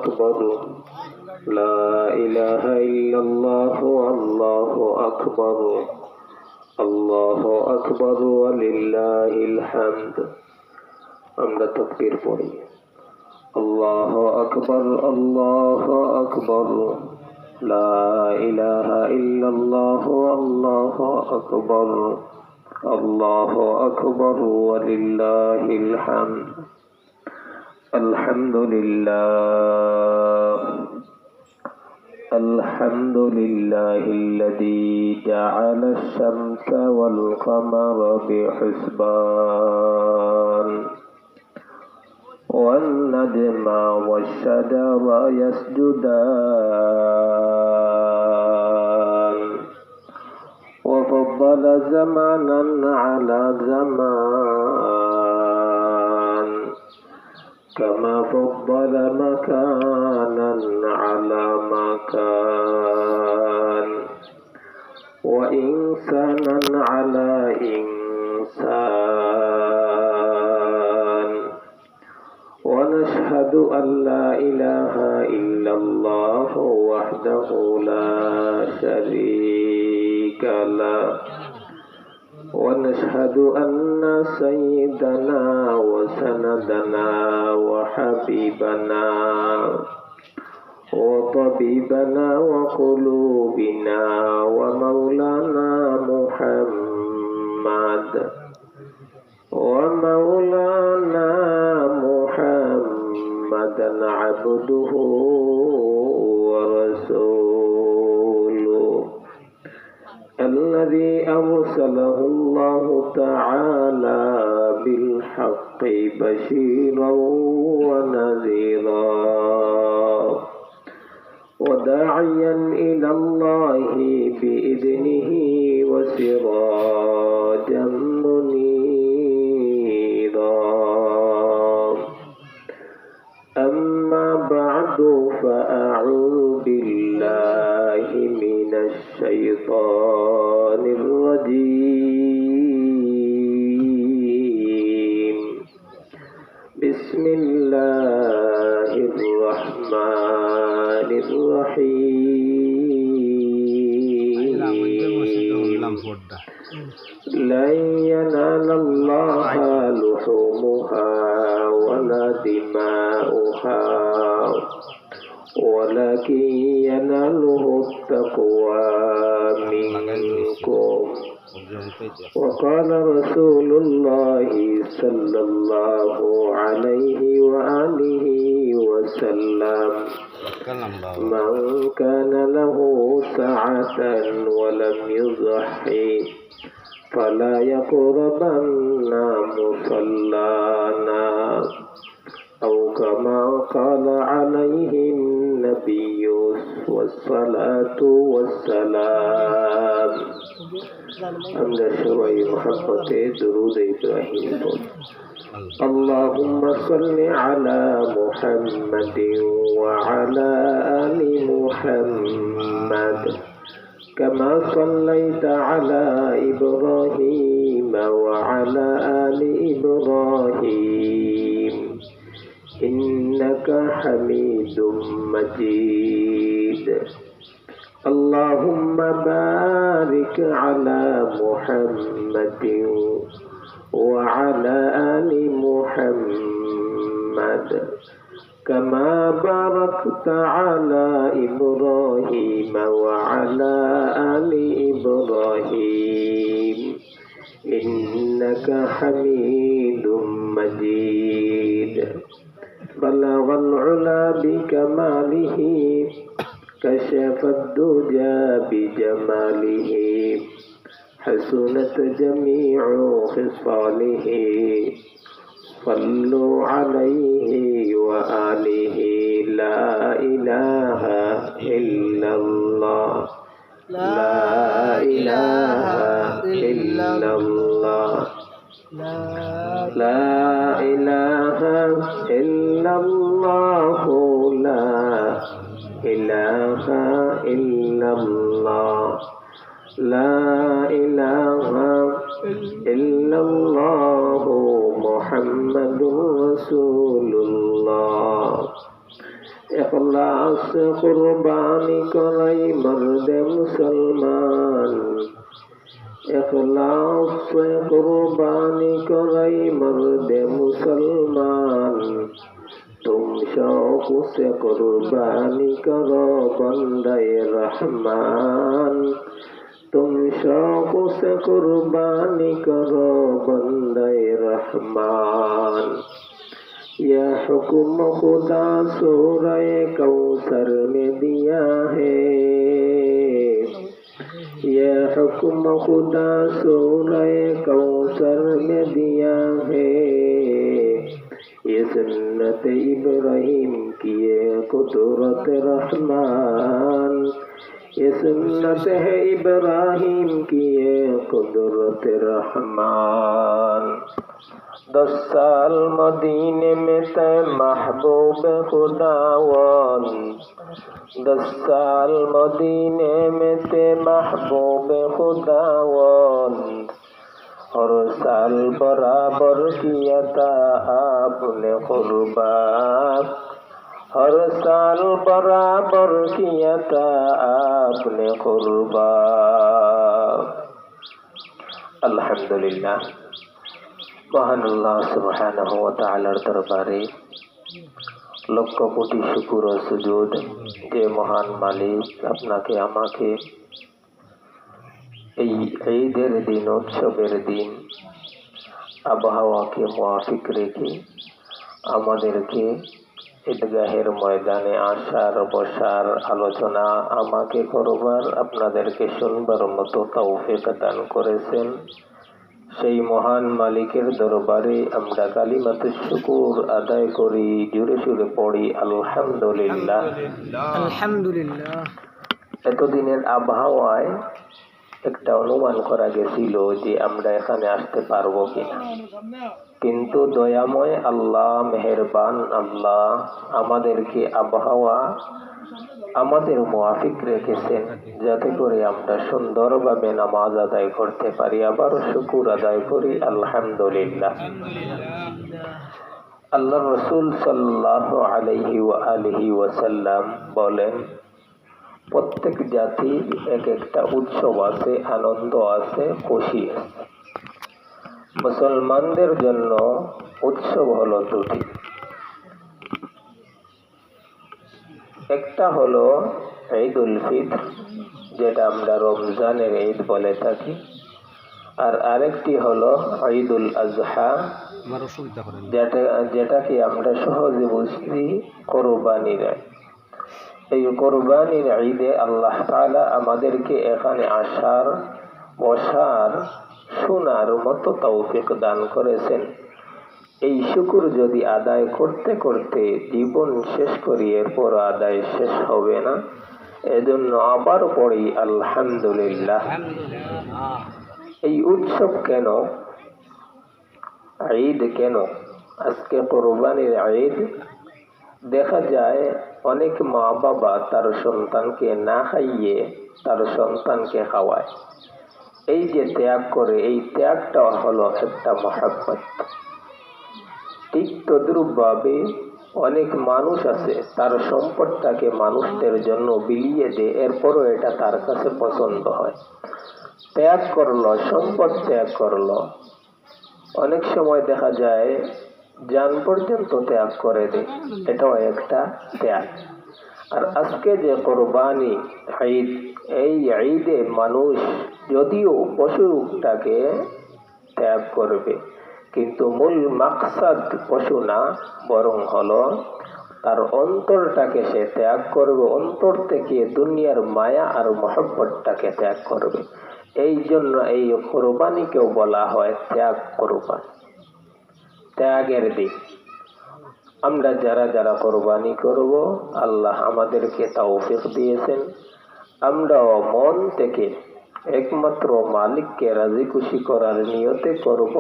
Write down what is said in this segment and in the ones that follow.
أكبر لا إله إلا الله الله أكبر الله أكبر ولله الحمد আমরা তাকবীর পড়ি الله أكبر الله أكبر لا إله إلا الله الله أكبر الله أكبر ولله الحمد الحمد لله الحمد لله الذي جعل الشمس والقمر بحسبان والنجم والشجر يسجدان وفضل زمانا على زمان كما فضل مكانا على مكان وإنسانا على إنسان ونشهد أن لا إله إلا الله وحده لا شريك له ونشهد أن سيدنا وسندنا وحبيبنا وطبيبنا وقلوبنا ومولانا محمد محمدا عبده ورسوله الذي أرسله الله تعالى بالحق بشيرا ونذيرا وداعيا إلى الله بإذنه وسراجا منيرا أما بعد فأعوذ بالله من الشيطان الرجيم بسم الله الرحمن الرحيم لن ينال الله لحومها ولا دماؤها ولكن يناله التقوى منكم وقال رسول الله صلى الله عليه وآله وسلم من كان له سعة ولم يضحي فلا يقربن مصلانا أو كما قال عليه النبي والصلاة والسلام আমরা সবাই মহব্বতে দরুদ ইব্রাহিম পড়ি اللهم صل على محمد وعلى آل محمد كما صليت على إبراهيم وعلى آل إبراهيم إنك حميد مجيد اللهم بارك على محمد وعلى آل محمد كما باركت على إبراهيم وعلى آل إبراهيم إنك حميد مجيد بلغ العلا بكماله كشف الدجى بجماله حسنت جميع خصاله صلوا عليه وآله لا إله إلا الله لا إله إلا الله لا إله إلا الله لا إله إلا الله لا إله إلا الله محمد رسول الله इखलास कुर्बानी कराई मर्द मुसलमान इखलास कुर्बानी कराई मर्द मुसलमान तुम शौक से कुर्बानी करो बंदे रहमान तुम शौक से कुर्बानी करो बंदे रहमान यह हुक्म खुदा सूरह कौसर में दिया है यह हुक्म खुदा सूरह कौसर में दिया है ये सुन्नत इब्राहिम की ये कुदरत रहमान ये सुन्नत है इब्राहिम की ये कुदरत रहमान 10 साल मदीने में तय महबूब खुदावन 10 साल मदीने में तय महबूब खुदावन हर साल बराबर किया था आपने कुर्बान हर साल बराबर किया था आपने कुर्बान अल्हम्दुलिल्लाह মহান আল্লাহ সুবহানাহু ওয়া তাআলার দরবারে লক্ষ কোটি শুকর ও সুজুদ যে মহান মালিক আপনাকে আমাকে এই ঈদের দিন উৎসবের দিন আবহাওয়াকে মুআফিক রেখে আমাদেরকে ঈদগাহের ময়দানে আসার বসার আলোচনা আমাকে করবার আপনাদেরকে শুনবার মতো তৌফিক দান করেছেন সেই মহান মালিকের দরবারে আমরা কালিমাতুশ শুকুর আদায় করি জোরে সুরে পড়ি আলহামদুলিল্লাহ আলহামদুলিল্লাহ। এতদিনের আবহাওয়ায় একটা অনুমান করা গেছিল যে আমরা এখানে আসতে পারবো কিনা, কিন্তু দয়াময় আল্লাহ মেহেরবান আল্লাহ আমাদেরকে আবহাওয়া আমাদের মুআফিক রেখেছেন যাতে করে আমরা সুন্দরভাবে নামাজ আদায় করতে পারি। আবার শুকর আদায় করি আলহামদুলিল্লাহ। আল্লাহ রাসূল সাল্লাল্লাহু আলাইহি ওয়া আলিহি ওয়াসাল্লাম বলেন, প্রত্যেক জাতির এক একটা উৎসব আছে, আনন্দ আছে, খুশি আছে। মুসলমানদের জন্য উৎসব হলো দুটি, একটা হলো ঈদুল ফিতর যেটা আমরা রমজানের ঈদ বলে থাকি, আর আরেকটি হলো ঈদুল আজহা যেটাকে আমরা সহজে বুঝি কোরবানির ঈদ। এই কোরবানির ঈদে আল্লাহ তাআলা আমাদেরকে এখানে আসার বসার শোনার মতো তৌফিক দান করেছেন। এই শুকর যদি আদায় করতে করতে জীবন শেষ করি এরপর আদায় শেষ হবে না, এজন্য আবার পড়ি আলহামদুলিল্লাহ। এই উৎসব কেন, ঈদ কেন, আজকে কোরবানির ঈদ? দেখা যায় অনেক মা বাবা তার সন্তানকে না খাইয়ে তার সন্তানকে খাওয়ায়। এই যে ত্যাগ করে, এই ত্যাগটা হলো একটা মহব্বত। ঠিক তদ্রূপভাবে অনেক মানুষ আছে তার সম্পদটাকে মানুষদের জন্য বিলিয়ে দেয়, এরপরও এটা তার কাছে পছন্দ হয়। ত্যাগ করলো, সম্পদ ত্যাগ করলো, অনেক সময় দেখা যায় জান পর্যন্ত ত্যাগ করে দেয়, এটাও একটা ত্যাগ। আর আজকে যে কোরবানি ঈদ, এই ঈদে মানুষ যদিও পশুটাকে ত্যাগ করবে, কিন্তু মূল মাকসাদ পশু না, বরং হলো তার অন্তরটাকে সে ত্যাগ করবে, অন্তর থেকে দুনিয়ার মায়া আর মহব্বতটাকে ত্যাগ করবে। এই জন্য এই কোরবানিকেও বলা হয় ত্যাগ কোরবানি, ত্যাগের দিন। আমরা যারা যারা কোরবানি করব, আল্লাহ আমাদেরকে তৌফিক দিয়েছেন, আমরাও মন থেকে একমাত্র মালিককে রাজি খুশি করার নিয়তে করব।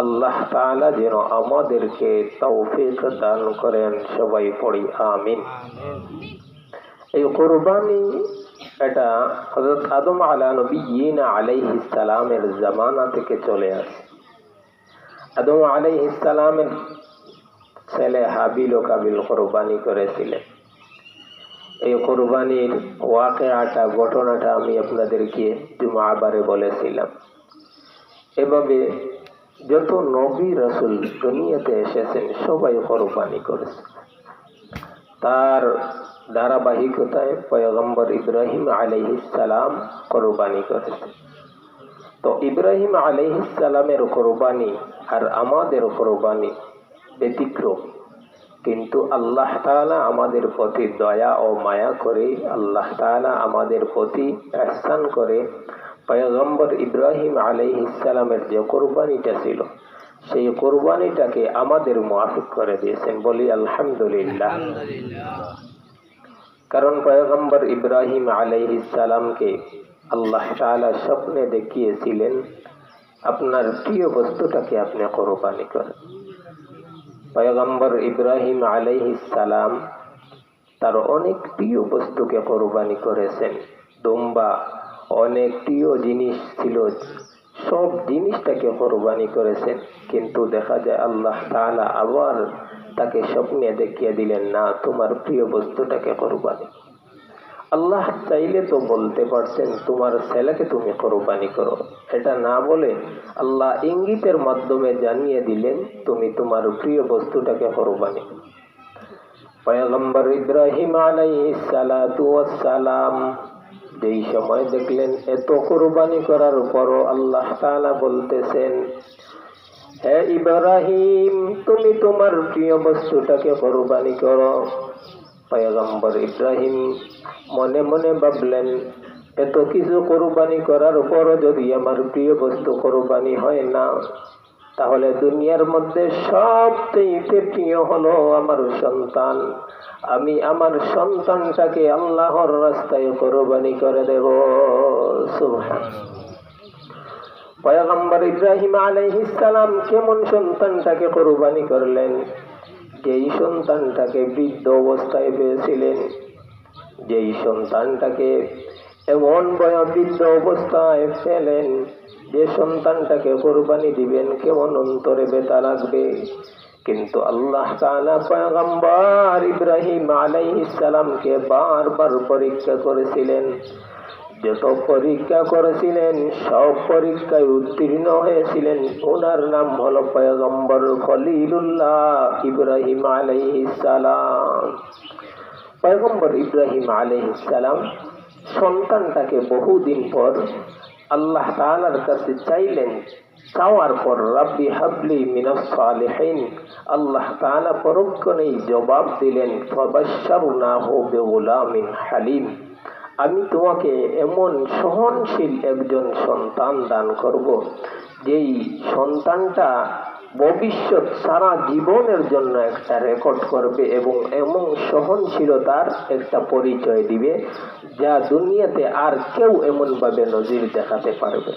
আল্লাহ তাআলা যেন আমাদেরকে তৌফিক দান করেন, সবাই পড়ি আমিন। এই কোরবানি এটা হযরত আদম নবিয়্যিনা আলাইহিস সালামের জামানা থেকে চলে আসে। আদম আলাইহিস সালামের ছেলে হাবিল ও কাবিল কোরবানি করেছিলেন। এই কোরবানির ওয়াকিয়াটা, ঘটনাটা আমি আপনাদেরকে জুমাবারে বলেছিলাম। এভাবে যত নবী রাসূল দুনিয়াতে এসেছেন সবাই কোরবানি করেছে। তার ধারাবাহিকতায় পয়গম্বর ইব্রাহিম আলাইহিস সালাম কোরবানি করেছেন। তো ইব্রাহিম আলাইহিস সালামের কোরবানি আর আমাদের কোরবানি ব্যতিক্রম, কিন্তু আল্লাহ তাআলা আমাদের প্রতি দয়া ও মায়া করে, আল্লাহ তাআলা আমাদের প্রতি ইহসান করে পয়গম্বর ইব্রাহিম আলাইহিস সালামের যে কোরবানিটা ছিল সেই কোরবানিটাকে আমাদের মুআফিক করে দিয়েছেন। বলি আলহামদুলিল্লাহ। কারণ পয়গম্বর ইব্রাহিম আলাইহিস সালামকে আল্লাহ তাআলা স্বপ্নে দেখিয়েছিলেন, আপনার প্রিয় বস্তুটাকে আপনি কোরবানি করেন। পয়গম্বর ইব্রাহিম আলাইহিস সালাম তার অনেক প্রিয় বস্তুকে কোরবানি করেছেন। দুম্বা, অনেক প্রিয় জিনিস ছিল, সব জিনিসটাকে কোরবানি করেছেন। কিন্তু দেখা যায় আল্লাহ তাআলা আবার তাকে স্বপ্নে দেখিয়ে দিলেন, না, তোমার প্রিয় বস্তুটাকে কোরবানি। আল্লাহ চাইলে তো বলতে পারতেন তোমার ছেলেকে তুমি কোরবানি করো, এটা না বলে আল্লাহ ইঙ্গিতের মাধ্যমে জানিয়ে দিলেন তুমি তোমার প্রিয় বস্তুটাকে কোরবানি। পয়গম্বর ইব্রাহিম আলাইহিস সালাতু ওয়াস সালাম যেই সময় দেখলেন এত কোরবানি করার পরও আল্লাহ তাআলা বলতেছেন, হে ইব্রাহিম, তুমি তোমার প্রিয় বস্তুটাকে কোরবানি করো। পয়গম্বর ইব্রাহিম মনে মনে ভাবলেন, এত কিছু কোরবানি করার পরও যদি আমার প্রিয় বস্তু কোরবানি হয় না, তাহলে দুনিয়ার মধ্যে সবচেয়ে প্রিয় হলো আমার সন্তান। আমি আমার সন্তানটাকে আল্লাহর রাস্তায় কোরবানি করে দেব। সুবহানাল্লাহ। পয়গম্বর ইব্রাহিম আলাইহিস সালাম কেমন সন্তানটাকে কোরবানি করলেন? যেই সন্তানটাকে বৃদ্ধ অবস্থায় পেয়েছিলেন, যেই সন্তানটাকে এমন বৃদ্ধ অবস্থায় পেলেন, যে সন্তানটাকে কোরবানি দিবেন কেমন অন্তরে ব্যথা লাগবে। কিন্তু আল্লাহ তাআলা পয়গম্বর ইব্রাহিম আলাইহিস সালামকে বারবার পরীক্ষা করেছিলেন। যত পরীক্ষা করেছিলেন সব পরীক্ষায় উত্তীর্ণ হয়েছিলেন। ওনার নাম হলো পয়গম্বর খলিলুল্লাহ ইব্রাহিম আলাইহিস সালাম। পয়গম্বর ইব্রাহিম আলাইহিস সালাম সন্তানটাকে বহুদিন পর আল্লাহ তাআলার কাছে চাইলেন। চাওয়ার পর রাব্বি হাবলি মিনাস সালিহিন, আল্লাহ তাআলা পরক্ষণেই জবাব দিলেন, ফাবাশশারনাহু বিগুলামিন হালিম, আমি তোমাকে এমন সহনশীল একজন সন্তান দান করব, যেই সন্তানটা ভবিষ্যৎ সারা জীবনের জন্য একটা রেকর্ড করবে এবং এমন সহনশীলতার একটা পরিচয় দিবে যা দুনিয়াতে আর কেউ এমন ভাবে নজির দেখাতে পারবে।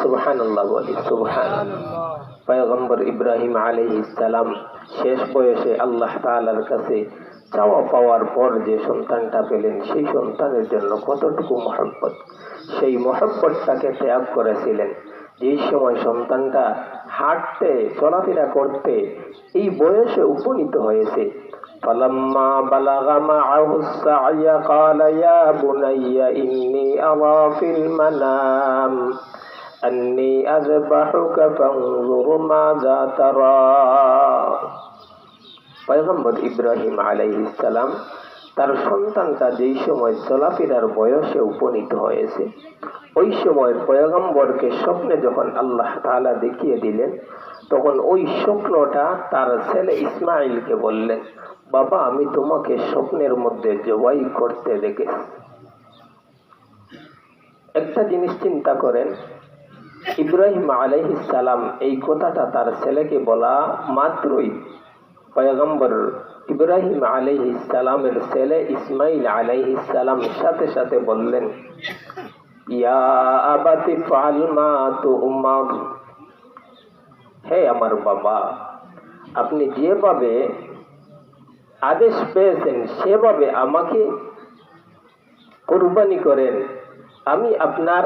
সুবহানাল্লাহ বলি সুবহানাল্লাহ। পয়গম্বর ইব্রাহিম আলাইহিস সালাম শেষ বয়সে আল্লাহ তাআলার কাছে চাওয়া পাওয়ার পর যে সন্তানটা পেলেন, সেই সন্তানের জন্য কতটুকু মহব্বত, সেই মহব্বতটাকে ত্যাগ করেছিলেন। যেই সময় সন্তানটা হাঁটতে চলাফেরা করতে এই বয়সে উপনীত হয়েছে, ফালাম্মা বালাগা মাআহুস সা'য়া ক্বালা ইয়া বুনাইয়া ইন্নী আরা ফিল মানাম আন্নী আযবাহুকা ফানজুর মাযা তারা। পয়গম্বর ইব্রাহিম আলাইহিস সালাম তার সন্তানটা যেই সময় চলাফেরার বয়সে উপনীত হয়েছে, ওই সময় পয়গম্বরকে স্বপ্নে যখন আল্লাহ তাআলা দেখিয়ে দিলেন, তখন ওই স্বপ্নটা তার ছেলে ইসমাইলকে বললেন, বাবা, আমি তোমাকে স্বপ্নের মধ্যে জবাই করতে দেখেছি। একটা জিনিস চিন্তা করেন, ইব্রাহিম আলাইহিস সালাম এই কথাটা তার ছেলেকে বলা মাত্রই পয়গম্বর ইব্রাহিম আলাইহিস সালামের ছেলে ইসমাইল আলাইহিস সালাম সাথে সাথে বললেন, ইয়া আবাতি ফাল মা তু'মার, হে আমার বাবা, আপনি যেভাবে আদেশ পেয়েছেন সেভাবে আমাকে কুরবানি করেন। আমি আপনার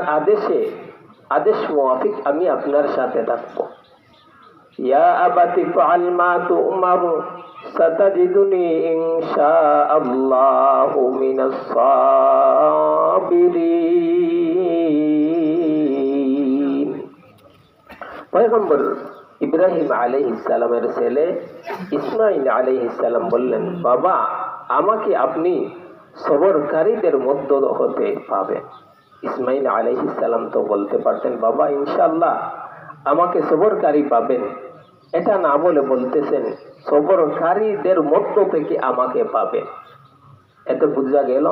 আদেশ মুআফিক আমি আপনার সাথে থাকবো। ইয়া আবাতি ফাল মা তু'মার, সাতাজিদুনি ইনশাআল্লাহু মিনাস সাবিরিন। পয়গম্বর ইব্রাহিম আলাইহিস সালামের ছেলে ইসমাইল আলাইহিস সালাম বললেন, বাবা, আমাকে আপনি সবরকারীদের মধ্য হতে পাবেন। ইসমাইল আলাইহিস সালাম তো বলতে পারতেন, বাবা ইনশাআল্লাহ আমাকে সবরকারী পাবেন, এটা না বলে বলতেছেন সবরকারীদের মধ্য থেকে আমাকে পাবেন। এতে বোঝা গেল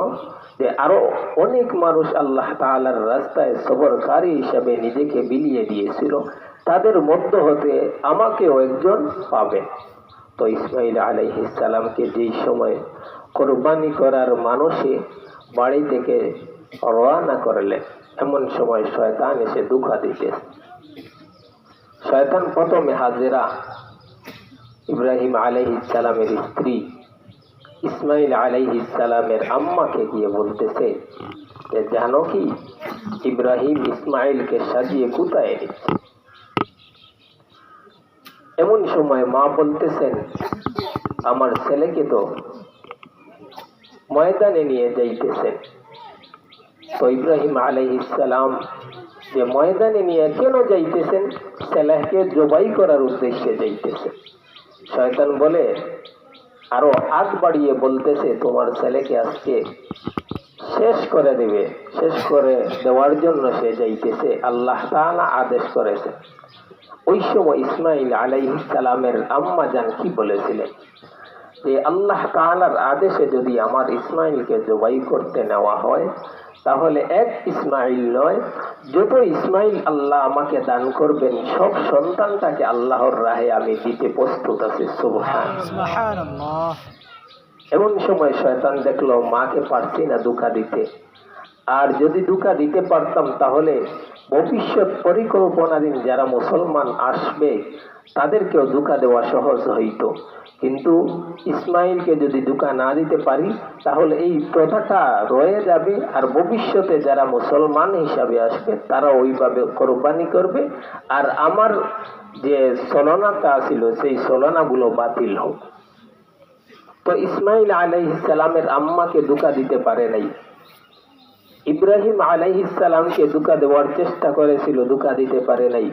যে আরো অনেক মানুষ আল্লাহ তাআলার রাস্তায় সবরকারী হিসেবে নিজেকে বিলিয়ে দিয়েছিল, তাদের মধ্য হতে আমাকেও একজন পাবেন। তো ইসমাইল আলাইহিস সালামকে যেই সময় কোরবানি করার মানুষে বাড়ি থেকে রওনা করলেন, এমন সময় শয়তান এসে ধোঁকা দিতে। শয়তান প্রথমে হাজেরা, ইব্রাহিম আলাইহিস সালামের স্ত্রী, ইসমাইল আলাইহিস সালামের আম্মাকে গিয়ে বলতেছে যে, জানো কি ইব্রাহিম ইসমাইলকে সাজিয়ে কোথায় এনেছে? এমন সময় মা বলতেছেন, আমার ছেলেকে তো ময়দানে নিয়ে যাইতেছেন। তো ইব্রাহিম আলাইহিস সালাম যে ময়দানে নিয়ে কেন যাইতেছেন? ছেলেকে জবাই করার উদ্দেশ্যে যাইতেছেন। শয়তান বলে, আরো আগ বাড়িয়ে বলতেছে, তোমার ছেলেকে আজকে শেষ করে দেবে, শেষ করে দেওয়ার জন্য সে যাইতেছে, আল্লাহ তাআলা আদেশ করেছে। ওই সময় ইসমাইল আলাইহিস সালামের আম্মা জান কি বলেছিলেন যে, আল্লাহ তাআলার আদেশে যদি আমার ইসমাইলকে জবাই করতে নেওয়া হয়, তাহলে এক ইসমাইল নয়, যত ইসমাইল আল্লাহ আমাকে দান করবেন সব সন্তানটাকে আল্লাহর রাহে আমি দিতে প্রস্তুত আছি। সুবহানাল্লাহ। এমন সময় শয়তান দেখলো মাকে পারছি না ধোঁকা দিতে, আর যদি ধোঁকা দিতে পারতাম তাহলে ভবিষ্যৎ পরিকল্পনাধীন যারা মুসলমান আসবে তাদেরকেও ধোঁকা দেওয়া সহজ হইত। কিন্তু ইসমাইলকে যদি ধোঁকা না দিতে পারি তাহলে এই প্রথাটা রয়ে যাবে, আর ভবিষ্যতে যারা মুসলমান হিসাবে আসবে তারা ওইভাবে কোরবানি করবে, আর আমার যে ছলনাটা ছিল সেই ছলনাগুলো বাতিল হোক। তো ইসমাইল আলাইহিস সালামের আম্মাকে ধোঁকা দিতে পারে নাই। ইব্রাহিম আলাইহিস সালামকে ধোঁকা দেওয়ার চেষ্টা করেছিল, ধোঁকা দিতে পারে নাই।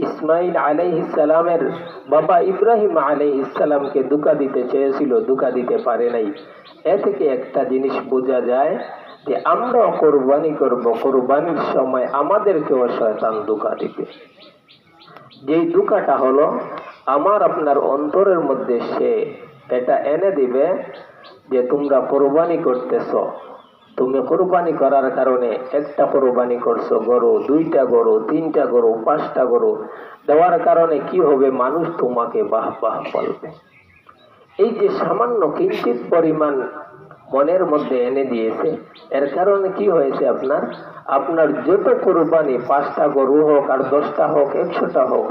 ইসমাইল আলাইহিস সালামের বাবা ইব্রাহিম আলাইহিস সালামকে ধোঁকা দিতে চেয়েছিল, ধোঁকা দিতে পারে নাই। এ থেকে একটা জিনিস বোঝা যায় যে আমরাও কোরবানি করব, কোরবানির সময় আমাদেরকেও শয়তান ধোঁকা দিবে। যেই ধোঁকাটা হলো আমার আপনার অন্তরের মধ্যে সে এটা এনে দিবে যে তোমরা কোরবানি করতেছো, তুমি কোরবানি করার কারণে একটা কোরবানি করছো গরু, দুইটা গরু, তিনটা গরু, পাঁচটা গরু দেওয়ার কারণে কি হবে? মানুষ তোমাকে বাহ বাহ বলবে। এই যে সামান্য কিঞ্চিত পরিমাণ মনের মধ্যে এনে দিয়েছে, এর কারণে কি হয়েছে? আপনার যত কোরবানি, 5টা গরু হোক আর 10টা হোক, 100টা হোক,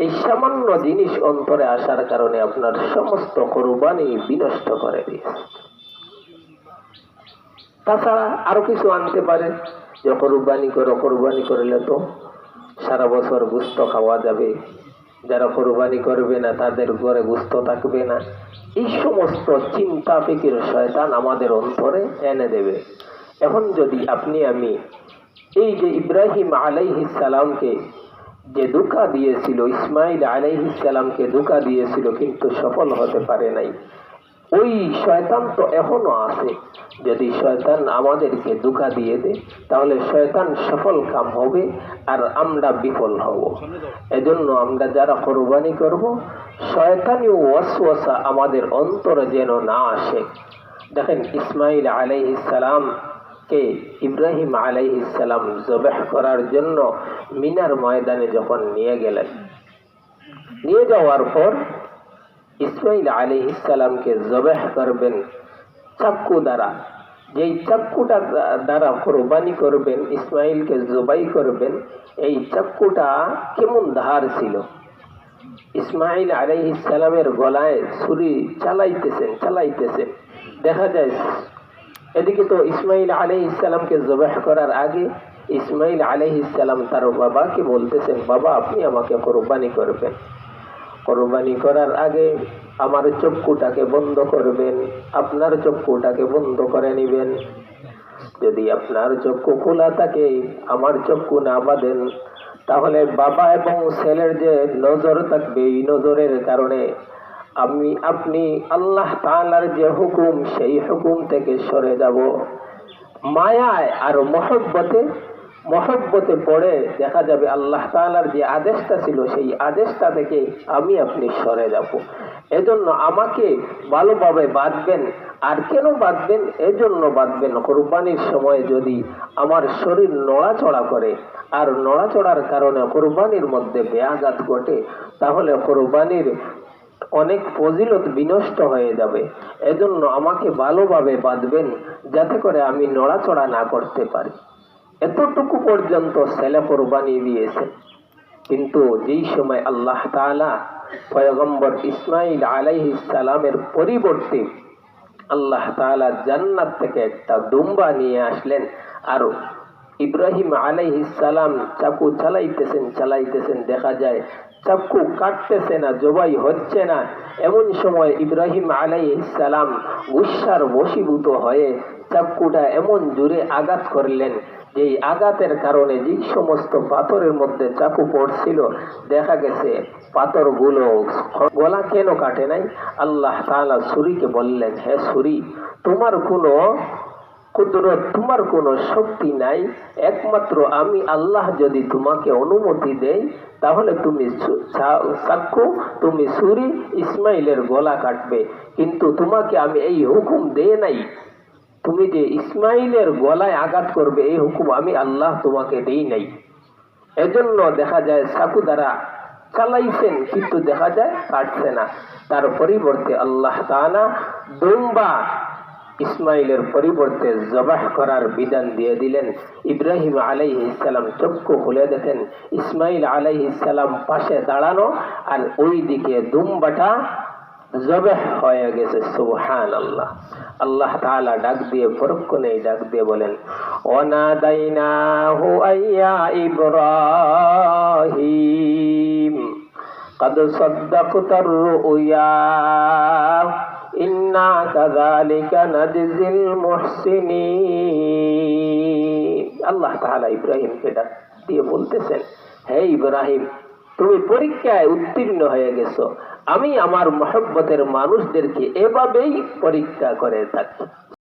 এই সামান্য জিনিস অন্তরে আসার কারণে আপনার সমস্ত কোরবানি বিনষ্ট করে দিয়েছে। তাছাড়া আরো কিছু আনতে পারে যে কোরবানি করো, কোরবানি করলে তো সারা বছর গোশত খাওয়া যাবে, যারা কোরবানি করবে না তাদের ঘরে গোশত থাকবে না। এই সমস্ত চিন্তা ফিকির শয়তান আমাদের অন্তরে এনে দেবে। এখন যদি আপনি আমি এই যে ইব্রাহিম আলাইহিস সালামকে যে ধোঁকা দিয়েছিল, ইসমাইল আলাইহিস সালামকে ধোঁকা দিয়েছিল কিন্তু সফল হতে পারে নাই, ওই শয়তান তো এখনো আছে। যদি শয়তান আমাদেরকে ধোঁকা দিয়ে দেয় তাহলে শয়তান সফল কাম হবে আর আমরা বিফল হব। এজন্য আমরা যারা কোরবানি করব, শয়তানি ওয়াসওয়াসা আমাদের অন্তরে যেন না আসে। দেখেন ইসমাইল আলাইহিস সালাম কে ইব্রাহিম আলাইহিস সালাম জবাহ করার জন্য মিনার ময়দানে যখন নিয়ে গেলেন, নিয়ে যাওয়ার পর ইসমাইল আলাইহিস সালামকে জবাহ করবেন চাক্কু দ্বারা। যেই চাক্কুটা দ্বারা কোরবানি করবেন, ইসমাইলকে জবাই করবেন, এই চাক্কুটা কেমন ধার ছিল। ইসমাইল আলাইহিস সালামের গলায় ছুরি চালাইতেছেন। দেখা যায় এদিকে তো ইসমাইল আলাইহিস সালামকে জবাহ করার আগে ইসমাইল আলাইহিস সালাম তার বাবাকে বলতেছেন, বাবা আপনি আমাকে কোরবানি করবেন। কোরবানি করার আগে আমার চক্ষুটাকে বন্ধ করবেন, আপনার চক্ষুটাকে বন্ধ করে নেবেন। যদি আপনার চক্ষু খোলা থাকে, আমার চক্ষু না বাঁধেন, তাহলে বাবা এবং ছেলের যে নজর থাকবে, এই নজরের কারণে আপনি আল্লাহ তাআলার যে হুকুম, সেই হুকুম থেকে সরে যাব। মায়ায় আর মহব্বতে পড়ে দেখা যাবে আল্লাহ তাআলার যে আদেশটা ছিল, সেই আদেশটা থেকে আপনি সরে যাব। এজন্য আমাকে ভালোভাবে বাঁধবেন। আর কেন বাঁধবেন? এজন্য বাঁধবেন, কুরবানির সময় যদি আমার শরীর নড়াচড়া করে, আর নড়াচড়ার কারণে কুরবানির মধ্যে ব্যাঘাত ঘটে, তাহলে কুরবানির অনেক ফজিলত বিনষ্ট হয়ে যাবে। এজন্য আমাকে ভালোভাবে বাঁধবেন, যাতে করে আমি নড়াচড়া না করতে পারি। এতটুকু পর্যন্ত ছেলে কুরবানি দিয়েছে। কিন্তু যেই সময় আল্লাহ তাআলা পয়গম্বর ইসমাঈল আলাইহিস সালামের পরিবর্তে আল্লাহ তাআলা জান্নাত থেকে একটা দুম্বা নিয়ে আসলেন, আর ইব্রাহিম আলাইহিস সালাম চাকু চালাইতেছেন, দেখা যায় চাকু কাটতেছে না, জবাই হচ্ছে না। এমন সময় ইব্রাহিম আলাইহিস সালাম গুসার বশীভূত হয়ে চাকুটা এমন জোরে আঘাত করলেন, যে আঘাতের কারণে যে সমস্ত পাথরের মধ্যে চাকু পড়ছিল, দেখা গেছে পাথরগুলো গলা কেন কাটে নাই? আল্লাহ তাআলা ছুরিকে বললেন, হে ছুরি, তোমার কোনো কুদরত, তোমার কোনো শক্তি নাই। একমাত্র আমি আল্লাহ যদি তোমাকে অনুমতি দেই, তাহলে তুমি ছুরি ইসমাইলের গলা কাটবে। কিন্তু তোমাকে আমি এই হুকুম দেই নাই, তুমি যে ইসমাইলের গলায় আঘাত করবে, এই হুকুম আমি আল্লাহ তোমাকে দেই নাই। এজন্য দেখা যায় চাকু দ্বারা চালাইছেন, কিন্তু দেখা যায় কাটছে না। তার পরিবর্তে আল্লাহ তাআলা দুম্বা ইসমাইলের পরিবর্তে জবাহ করার বিধান দিয়ে দিলেন। ইব্রাহিম আলাইহিস সালাম চক্ষু খুলে দেখেন ইসমাইল আলাইহিস সালাম পাশে দাঁড়ানো, আর ওই দিকে দুম্বাটা জবাহ হয়ে গেছে। সুবহানাল্লাহ। আল্লাহ তাআলা ডাক দিয়ে পরক্ষণেই ডাক দিয়ে বলেন, ওয়ানাদাইনাহু আইয়া ইব্রাহিম قد صدقت الرؤيا إنا كذلك نجزي المحسنين। আল্লাহ তাআলা ইব্রাহিমকে ডাক দিয়ে বলতেছেন, হে ইব্রাহিম, তুমি পরীক্ষায় উত্তীর্ণ হয়ে গেছো। আমি আমার মহব্বতের মানুষদেরকে এভাবেই পরীক্ষা করে থাকি।